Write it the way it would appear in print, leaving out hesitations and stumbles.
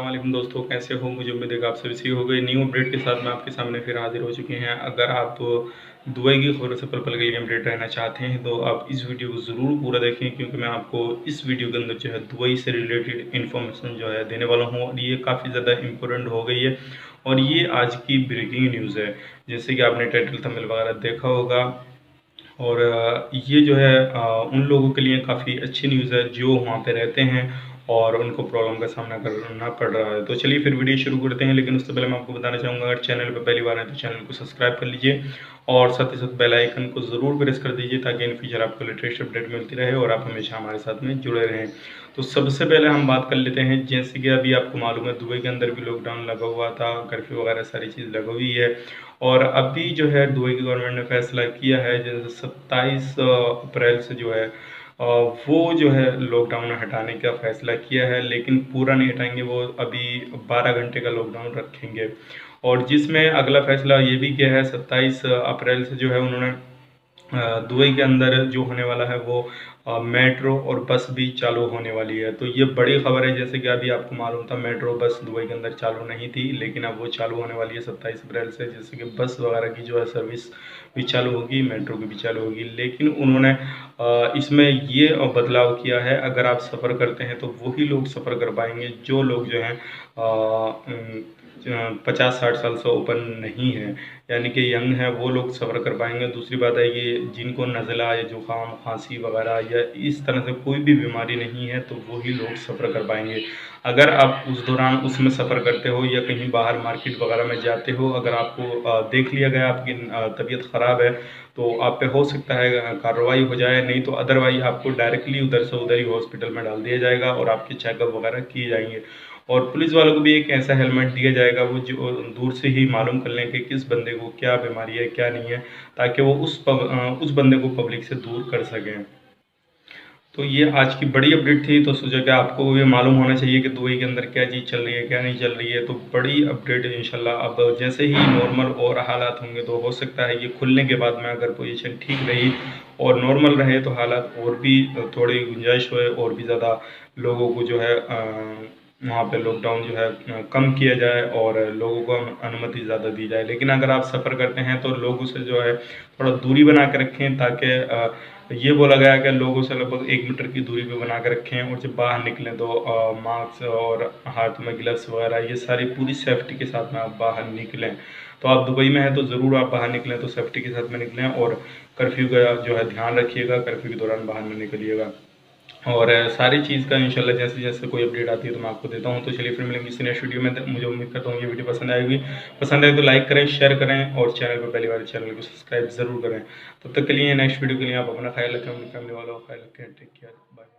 वालेकुम दोस्तों, कैसे हो? मुझे उम्मीद है कि आप सभी सही हो गए। न्यू अपडेट के साथ मैं आपके सामने फिर हाजिर हो चुके हैं। अगर आप दुबई की खबरों से पल पल के लिए अपडेट रहना चाहते हैं तो आप इस वीडियो को ज़रूर पूरा देखें, क्योंकि मैं आपको इस वीडियो के अंदर जो है दुबई से रिलेटेड इन्फॉर्मेशन जो है देने वाला हूँ और ये काफ़ी ज़्यादा इम्पोर्टेंट हो गई है और ये आज की ब्रेकिंग न्यूज़ है। जैसे कि आपने टाइटल थंबनेल वगैरह देखा होगा और ये जो है उन लोगों के लिए काफ़ी अच्छी न्यूज़ है जो वहाँ पे रहते हैं और उनको प्रॉब्लम का सामना करना पड़ रहा है। तो चलिए फिर वीडियो शुरू करते हैं, लेकिन उससे पहले मैं आपको बताना चाहूँगा, अगर चैनल पर पहली बार है तो चैनल को सब्सक्राइब कर लीजिए और साथ ही साथ बेल आइकन को ज़रूर प्रेस कर दीजिए ताकि इन फ्यूचर आपको लेटेस्ट अपडेट मिलती रहे और आप हमेशा हमारे साथ में जुड़े रहें। तो सबसे पहले हम बात कर लेते हैं, जैसे कि अभी आपको मालूम है दुबई के अंदर भी लॉकडाउन लगा हुआ था, कर्फ्यू वगैरह सारी चीज़ लगी हुई है और अभी जो है दुबई की गवर्नमेंट ने फैसला किया है जैसे 27 अप्रैल से जो है वो जो है लॉकडाउन हटाने का फैसला किया है, लेकिन पूरा नहीं हटाएंगे। वो अभी 12 घंटे का लॉकडाउन रखेंगे और जिसमें अगला फैसला ये भी किया है 27 अप्रैल से जो है उन्होंने दुबई के अंदर जो होने वाला है वो मेट्रो और बस भी चालू होने वाली है। तो ये बड़ी खबर है, जैसे कि अभी आपको मालूम था मेट्रो बस दुबई के अंदर चालू नहीं थी, लेकिन अब वो चालू होने वाली है 27 अप्रैल से। जैसे कि बस वगैरह की जो है सर्विस भी चालू होगी, मेट्रो की भी चालू होगी, लेकिन उन्होंने इसमें ये बदलाव किया है, अगर आप सफ़र करते हैं तो वही लोग सफ़र कर पाएंगे जो लोग जो हैं 50-60 साल से ऊपर नहीं है, यानी कि यंग है, वो लोग सफ़र कर पाएंगे। दूसरी बात है कि जिनको नज़ला या जुकाम खांसी वगैरह या इस तरह से कोई भी बीमारी नहीं है तो वही लोग सफ़र कर पाएंगे। अगर आप उस दौरान उसमें सफ़र करते हो या कहीं बाहर मार्केट वगैरह में जाते हो, अगर आपको देख लिया गया आपकी तबीयत ख़राब है तो आप पे हो सकता है कार्रवाई हो जाए, नहीं तो अदरवाइज आपको डायरेक्टली उधर से उधर ही हॉस्पिटल में डाल दिया जाएगा और आपके चेकअप वगैरह किए जाएंगे। और पुलिस वालों को भी एक ऐसा हेलमेट दिया जाएगा वो जो दूर से ही मालूम कर लें कि किस बंदे को क्या बीमारी है क्या नहीं है, ताकि वो उस बंदे को पब्लिक से दूर कर सकें। तो ये आज की बड़ी अपडेट थी, तो सोचा कि आपको ये मालूम होना चाहिए कि दुबई के अंदर क्या चीज़ चल रही है क्या नहीं चल रही है। तो बड़ी अपडेट है इंशाल्लाह। अब जैसे ही नॉर्मल और हालात होंगे तो हो सकता है ये खुलने के बाद में अगर पोजीशन ठीक रही और नॉर्मल रहे तो हालात और भी थोड़ी गुंजाइश होए और भी ज़्यादा लोगों को जो है वहाँ पे लॉकडाउन जो है कम किया जाए और लोगों को अनुमति ज़्यादा दी जाए। लेकिन अगर आप सफ़र करते हैं तो लोगों से जो है थोड़ा दूरी बना के रखें, ताकि ये बोला गया है कि लोगों से लगभग 1 मीटर की दूरी पे बना के रखें और जब बाहर निकलें तो मास्क और हाथ में ग्लव्स वगैरह ये सारी पूरी सेफ्टी के साथ में आप बाहर निकलें। तो आप दुबई में हैं तो ज़रूर आप बाहर निकलें तो सेफ्टी के साथ में निकलें और कर्फ्यू का जो है ध्यान रखिएगा, कर्फ्यू के दौरान बाहर न निकलिएगा। और सारी चीज़ का इंशाल्लाह जैसे जैसे कोई अपडेट आती है तो मैं आपको देता हूँ। तो चलिए फिर मिलेंगे किसी नेक्स्ट वीडियो में। मुझे उम्मीद करता हूँ ये वीडियो पसंद आएगी, पसंद आए तो लाइक करें, शेयर करें और चैनल पर पहली बार चैनल को सब्सक्राइब ज़रूर करें। तब तक के लिए नेक्स्ट वीडियो के लिए आप अपना ख्याल रखें, अपनी फैमिली वालों का ख्याल रखें। Take care, bye.